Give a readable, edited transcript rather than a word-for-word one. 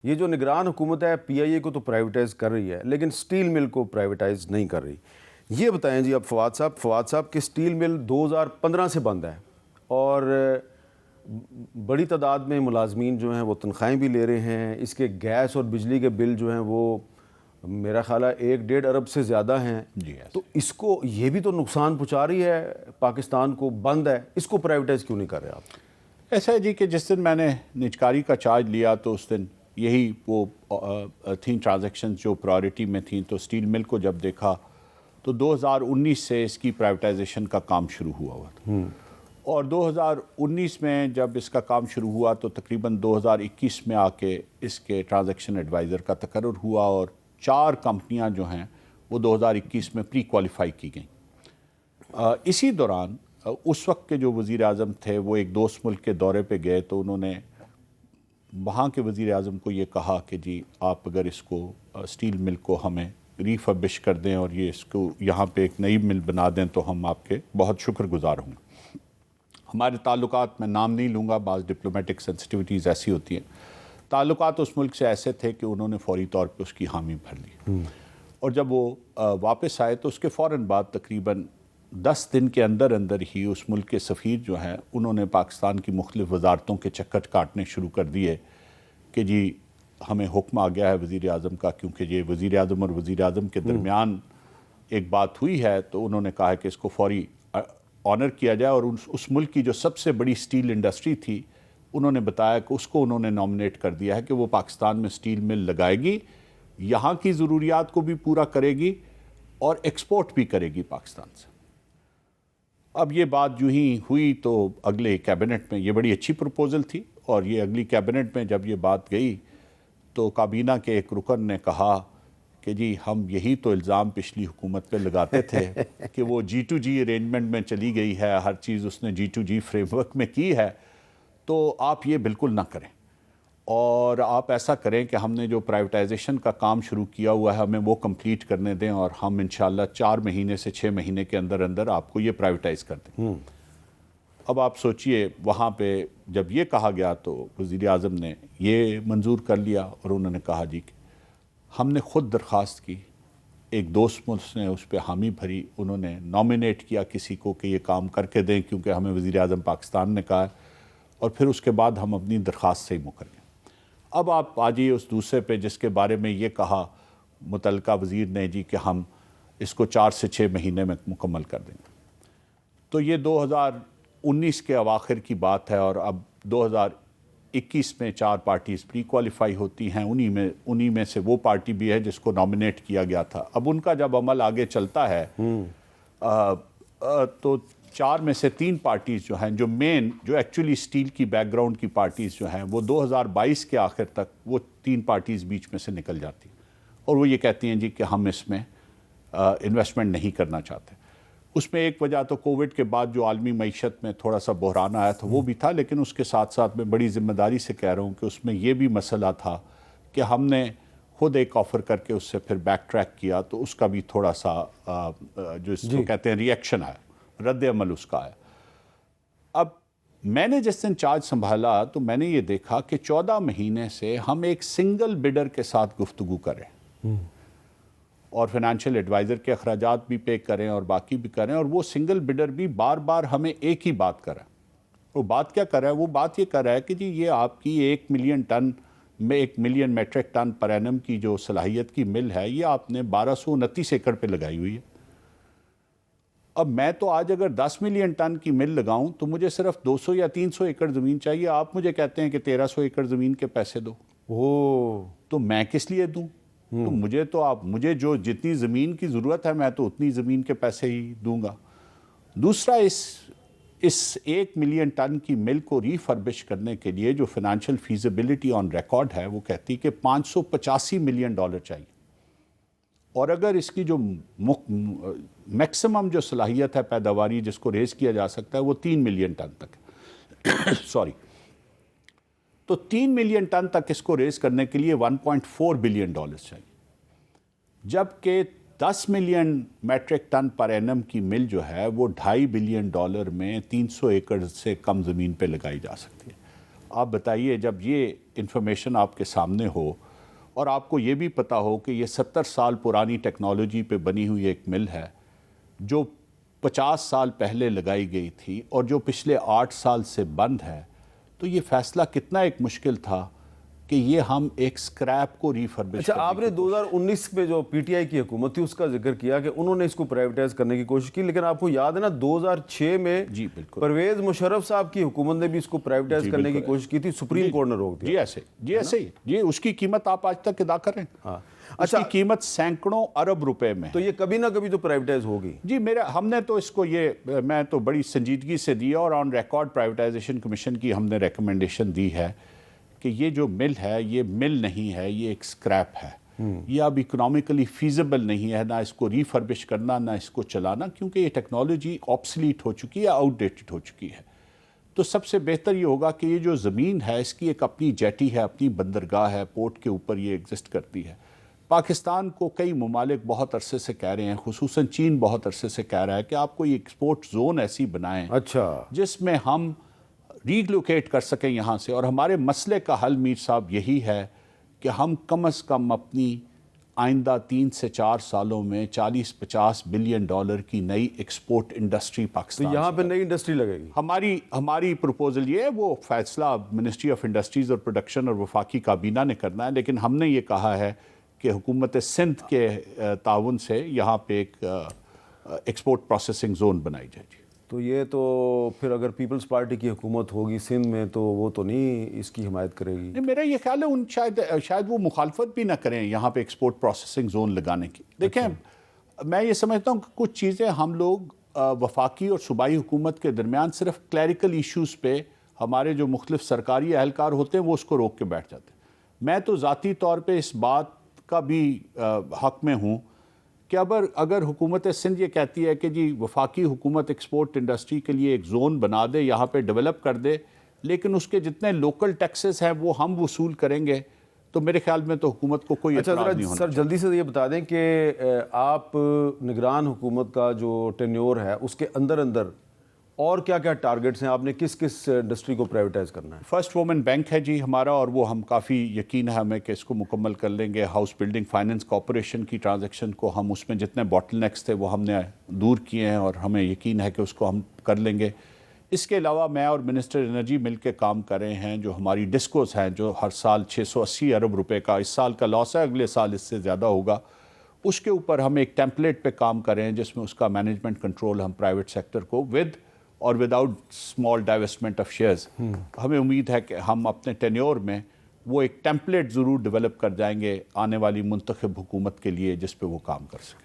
یہ جو نگران حکومت ہے پی آئی اے کو تو پرائیویٹائز کر رہی ہے لیکن سٹیل مل کو پرائیویٹائز نہیں کر رہی. یہ بتائیں جی اب فواد صاحب کہ سٹیل مل 2015 سے بند ہے اور بڑی تعداد میں ملازمین جو ہیں وہ تنخواہیں بھی لے رہے ہیں. اس کے گیس اور بجلی کے بل جو ہیں وہ میرا خیال ہے 1.5 ارب سے زیادہ ہیں. تو اس کو یہ بھی تو نقصان پہنچا رہی ہے پاکستان کو. بند ہے, اس کو پرائیویٹائز کیوں نہیں کر رہے آپ؟ ایسا ہے جی کہ جس دن میں نے نجکاری کا چارج لیا تو اس دن یہی وہ تھیں ٹرانزیکشن جو پرائیورٹی میں تھیں. تو سٹیل مل کو جب دیکھا تو 2019 سے اس کی پرائیویٹائزیشن کا کام شروع ہوا تھا اور 2019 میں جب اس کا کام شروع ہوا تو تقریباً 2021 میں آ کے اس کے ٹرانزیکشن ایڈوائزر کا تقرر ہوا اور 4 کمپنیاں جو ہیں وہ 2021 میں پری کوالیفائی کی گئیں. اسی دوران اس وقت کے جو وزیر اعظم تھے وہ ایک دوست ملک کے دورے پہ گئے تو انہوں نے وہاں کے وزیر اعظم کو یہ کہا کہ جی آپ اگر اس کو سٹیل مل کو ہمیں ریفربش کر دیں اور یہ اس کو یہاں پہ ایک نئی مل بنا دیں تو ہم آپ کے بہت شکر گزار ہوں گے. ہمارے تعلقات میں نام نہیں لوں گا, بعض ڈپلومیٹک سینسٹیوٹیز ایسی ہوتی ہیں. تعلقات اس ملک سے ایسے تھے کہ انہوں نے فوری طور پہ اس کی حامی بھر لی اور جب وہ واپس آئے تو اس کے فوراً بعد تقریباً 10 دن کے اندر اندر ہی اس ملک کے سفیر جو ہیں انہوں نے پاکستان کی مختلف وزارتوں کے چکر کاٹنے شروع کر دیے کہ جی ہمیں حکم آ گیا ہے وزیر اعظم کا, کیونکہ یہ وزیر اعظم اور وزیر اعظم کے درمیان ایک بات ہوئی ہے تو انہوں نے کہا کہ اس کو فوری آنر کیا جائے. اور اس ملک کی جو سب سے بڑی سٹیل انڈسٹری تھی انہوں نے بتایا کہ اس کو انہوں نے نامنیٹ کر دیا ہے کہ وہ پاکستان میں سٹیل مل لگائے گی, یہاں کی ضروریات کو بھی پورا کرے گی اور ایکسپورٹ بھی کرے گی پاکستان سے. اب یہ بات جو ہی ہوئی تو اگلے کیبنٹ میں یہ بڑی اچھی پروپوزل تھی اور یہ اگلی کیبنٹ میں جب یہ بات گئی تو کابینہ کے ایک رکن نے کہا کہ جی ہم یہی تو الزام پچھلی حکومت پہ لگاتے تھے کہ وہ G2G ارینجمنٹ میں چلی گئی ہے, ہر چیز اس نے G2G فریم ورک میں کی ہے, تو آپ یہ بالکل نہ کریں اور آپ ایسا کریں کہ ہم نے جو پرائیویٹائزیشن کا کام شروع کیا ہوا ہے ہمیں وہ کمپلیٹ کرنے دیں اور ہم انشاءاللہ 4 مہینے سے 6 مہینے کے اندر اندر آپ کو یہ پرائیویٹائز کر دیں. اب آپ سوچئے وہاں پہ جب یہ کہا گیا تو وزیر اعظم نے یہ منظور کر لیا اور انہوں نے کہا جی کہ ہم نے خود درخواست کی, ایک دوست ملک نے اس پہ حامی بھری, انہوں نے نامنیٹ کیا کسی کو کہ یہ کام کر کے دیں کیونکہ ہمیں وزیر اعظم پاکستان نے کہا ہے, اور پھر اس کے بعد ہم اپنی درخواست سے ہی مکر گئے. اب آپ آ جائیے اس دوسرے پہ جس کے بارے میں یہ کہا متعلقہ وزیر نے جی کہ ہم اس کو 4 سے 6 مہینے میں مکمل کر دیں گے. تو یہ 2019 کے اواخر کی بات ہے اور اب 2021 میں 4 پارٹیز پری کوالیفائی ہوتی ہیں, انہی میں سے وہ پارٹی بھی ہے جس کو نامنیٹ کیا گیا تھا. اب ان کا جب عمل آگے چلتا ہے تو 4 میں سے 3 پارٹیز جو ہیں جو ایکچولی سٹیل کی بیک گراؤنڈ کی پارٹیز جو ہیں وہ 2022 کے آخر تک وہ 3 پارٹیز بیچ میں سے نکل جاتی ہیں اور وہ یہ کہتی ہیں جی کہ ہم اس میں انویسٹمنٹ نہیں کرنا چاہتے. اس میں ایک وجہ تو کووڈ کے بعد جو عالمی معیشت میں تھوڑا سا بحران آیا تھا وہ بھی تھا, لیکن اس کے ساتھ ساتھ میں بڑی ذمہ داری سے کہہ رہا ہوں کہ اس میں یہ بھی مسئلہ تھا کہ ہم نے خود ایک آفر کر کے اس سے پھر بیک ٹریک کیا تو اس کا بھی تھوڑا سا جو اس کو کہتے ہیں ری ایکشن آیا, رد عمل اس کا آیا. اب میں نے جس دن چارج سنبھالا تو میں نے یہ دیکھا کہ 14 مہینے سے ہم ایک سنگل بڈر کے ساتھ گفتگو کریں اور فائنینشیل ایڈوائزر کے اخراجات بھی پے کریں اور باقی بھی کریں, اور وہ سنگل بڈر بھی بار بار ہمیں ایک ہی بات کر رہا ہے. وہ بات کیا کر رہا ہے؟ وہ بات یہ کر رہا ہے کہ جی یہ آپ کی 1 ملین ٹن میں 1 million metric ton per annum کی جو صلاحیت کی مل ہے یہ آپ نے 1229 ایکڑ پہ لگائی ہوئی ہے. اب میں تو آج اگر 10 ملین ٹن کی مل لگاؤں تو مجھے صرف 200 یا 300 ایکڑ زمین چاہیے. آپ مجھے کہتے ہیں کہ 1300 ایکڑ زمین کے پیسے دو. تو میں کس لیے دوں؟ تو مجھے جو جتنی زمین کی ضرورت ہے میں تو اتنی زمین کے پیسے ہی دوں گا. دوسرا اس 1 ملین ٹن کی مل کو ریفربش کرنے کے لیے جو فائنینشیل فیزیبلٹی آن ریکارڈ ہے وہ کہتی کہ $585 ملین چاہیے, اور اگر اس کی جو میکسیمم جو صلاحیت ہے پیداواری جس کو ریز کیا جا سکتا ہے وہ 3 ملین ٹن تک سوری تو 3 ملین ٹن تک اس کو ریز کرنے کے لیے $1.4 بلین چاہیے, جبکہ 10 million metric ton per annum کی مل جو ہے وہ $2.5 بلین میں 300 ایکڑ سے کم زمین پہ لگائی جا سکتی ہے. آپ بتائیے جب یہ انفارمیشن آپ کے سامنے ہو اور آپ کو یہ بھی پتا ہو کہ یہ 70 سال پرانی ٹیکنالوجی پہ بنی ہوئی ایک مل ہے جو 50 سال پہلے لگائی گئی تھی اور جو پچھلے 8 سال سے بند ہے، تو یہ فیصلہ کتنا ایک مشکل تھا کہ یہ ہم ایک سکریپ کو ریفربش اچھا، آپ نے 2019 میں جو پی ٹی آئی کی حکومت تھی اس کا ذکر کیا کہ انہوں نے اس کو پرائیویٹائز کرنے کی کوشش کی، لیکن آپ کو یاد ہے نا 2006 میں جی بالکل پرویز مشرف صاحب کی حکومت نے بھی اس کو پرائیویٹائز کرنے کی کوشش کی تھی، سپریم کورٹ نے روک دیا۔ جی ایسے ہی جی، اس کی قیمت آپ آج تک ادا کریں، اس کی قیمت سینکڑوں ارب روپے میں، تو یہ کبھی نہ کبھی تو پرائیویٹائز ہوگی۔ جی ہم نے تو اس کو میں تو بڑی سنجیدگی سے دیا اور آن ریکارڈ پرائیویٹائزیشن کمیشن کی ہم نے ریکمنڈیشن دی ہے کہ یہ جو مل ہے یہ مل نہیں ہے، یہ ایک سکریپ ہے، یہ اب اکنامیکلی فیزیبل نہیں ہے، نہ اس کو ریفربش کرنا نہ اس کو چلانا، کیونکہ یہ ٹیکنالوجی آبسلیٹ ہو چکی ہے، آؤٹ ڈیٹڈ ہو چکی ہے۔ تو سب سے بہتر یہ ہوگا کہ یہ جو زمین ہے اس کی ایک اپنی جیٹی ہے، اپنی بندرگاہ ہے، پورٹ کے اوپر یہ ایگزسٹ کرتی ہے۔ پاکستان کو کئی ممالک بہت عرصے سے کہہ رہے ہیں، خصوصاً چین بہت عرصے سے کہہ رہا ہے کہ آپ کو یہ ایکسپورٹ زون ایسی بنائیں جس میں ہم ریلوکیٹ کر سکیں یہاں سے، اور ہمارے مسئلے کا حل میر صاحب یہی ہے کہ ہم کم از کم اپنی آئندہ 3 سے 4 سالوں میں 40-50 بلین ڈالر کی نئی ایکسپورٹ انڈسٹری پاکستان، تو یہاں پہ نئی انڈسٹری لگے گی۔ ہماری پروپوزل یہ ہے، وہ فیصلہ منسٹری آف انڈسٹریز اور پروڈکشن اور وفاقی کابینہ نے کرنا ہے، لیکن ہم نے یہ کہا ہے کہ حکومت سندھ کے تعاون سے یہاں پہ ایک ایکسپورٹ پروسیسنگ زون بنائی جائے گی۔ تو یہ تو پھر اگر پیپلز پارٹی کی حکومت ہوگی سندھ میں تو وہ تو نہیں اس کی حمایت کرے گی۔ نہیں، میرا یہ خیال ہے شاید وہ مخالفت بھی نہ کریں یہاں پہ ایکسپورٹ پروسیسنگ زون لگانے کی۔ دیکھیں، میں یہ سمجھتا ہوں کہ کچھ چیزیں ہم لوگ وفاقی اور صوبائی حکومت کے درمیان صرف کلیریکل ایشوز پہ ہمارے جو مختلف سرکاری اہلکار ہوتے ہیں وہ اس کو روک کے بیٹھ جاتے ہیں۔ میں تو ذاتی طور پہ اس بات کا بھی حق میں ہوں کہ اگر حکومت سندھ یہ کہتی ہے کہ جی وفاقی حکومت ایکسپورٹ انڈسٹری کے لیے ایک زون بنا دے، یہاں پہ ڈیولپ کر دے، لیکن اس کے جتنے لوکل ٹیکسز ہیں وہ ہم وصول کریں گے، تو میرے خیال میں تو حکومت کو کوئی اعتراض نہیں ہونا۔ سر جلدی سے یہ بتا دیں کہ آپ نگران حکومت کا جو ٹینیور ہے اس کے اندر اور کیا کیا ٹارگٹس ہیں، آپ نے کس انڈسٹری کو پرائیویٹائز کرنا ہے؟ فرسٹ وومن بینک ہے جی ہمارا، اور وہ ہم کافی یقین ہے ہمیں کہ اس کو مکمل کر لیں گے۔ ہاؤس بلڈنگ فائننس کارپوریشن کی ٹرانزیکشن کو ہم اس میں جتنے باٹل نیکس تھے وہ ہم نے دور کیے ہیں اور ہمیں یقین ہے کہ اس کو ہم کر لیں گے۔ اس کے علاوہ میں اور منسٹر انرجی مل کے کام کر رہے ہیں، جو ہماری ڈسکوز ہیں جو ہر سال 680 ارب روپے کا اس سال کا لاس ہے، اگلے سال اس سے زیادہ ہوگا، اس کے اوپر ہم ایک ٹیمپلیٹ پہ کام کر رہے ہیں جس میں اس کا مینجمنٹ کنٹرول ہم پرائیویٹ سیکٹر کو اور وداؤٹ اسمال ڈائیوسٹمنٹ آف شیئرز، ہمیں امید ہے کہ ہم اپنے ٹینیور میں وہ ایک ٹیمپلیٹ ضرور ڈیولپ کر جائیں گے آنے والی منتخب حکومت کے لیے جس پہ وہ کام کر سکیں۔